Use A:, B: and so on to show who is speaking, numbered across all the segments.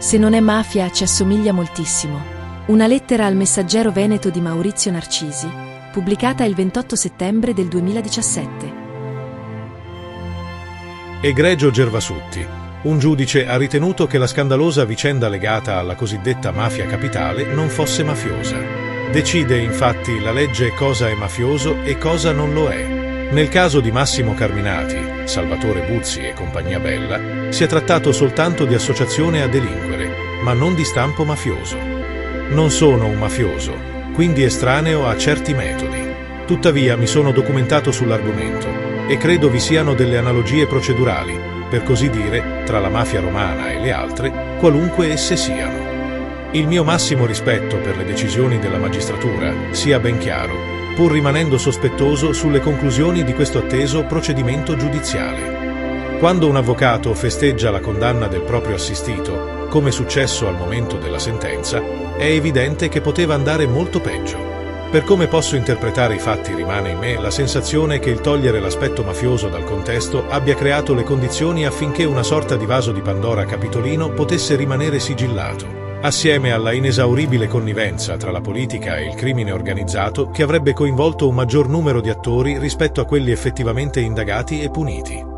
A: Se non è mafia, ci assomiglia moltissimo. Una lettera al Messaggero Veneto di Maurizio Narcisi, pubblicata il 28 settembre del 2017.
B: Egregio Gervasutti. Un giudice ha ritenuto che la scandalosa vicenda legata alla cosiddetta mafia capitale non fosse mafiosa. Decide infatti la legge cosa è mafioso e cosa non lo è. Nel caso di Massimo Carminati, Salvatore Buzzi e compagnia bella, si è trattato soltanto di associazione a delinquere, ma non di stampo mafioso. Non sono un mafioso, quindi estraneo a certi metodi. Tuttavia mi sono documentato sull'argomento e credo vi siano delle analogie procedurali, per così dire, tra la mafia romana e le altre, qualunque esse siano. Il mio massimo rispetto per le decisioni della magistratura, sia ben chiaro, pur rimanendo sospettoso sulle conclusioni di questo atteso procedimento giudiziale. Quando un avvocato festeggia la condanna del proprio assistito, come è successo al momento della sentenza, è evidente che poteva andare molto peggio. Per come posso interpretare i fatti rimane in me la sensazione che il togliere l'aspetto mafioso dal contesto abbia creato le condizioni affinché una sorta di vaso di Pandora capitolino potesse rimanere sigillato, assieme alla inesauribile connivenza tra la politica e il crimine organizzato che avrebbe coinvolto un maggior numero di attori rispetto a quelli effettivamente indagati e puniti.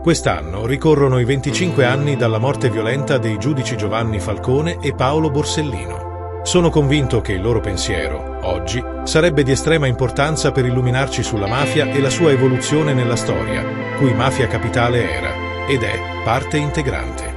B: Quest'anno ricorrono i 25 anni dalla morte violenta dei giudici Giovanni Falcone e Paolo Borsellino. Sono convinto che il loro pensiero, oggi, sarebbe di estrema importanza per illuminarci sulla mafia e la sua evoluzione nella storia, cui Mafia Capitale era, ed è, parte integrante.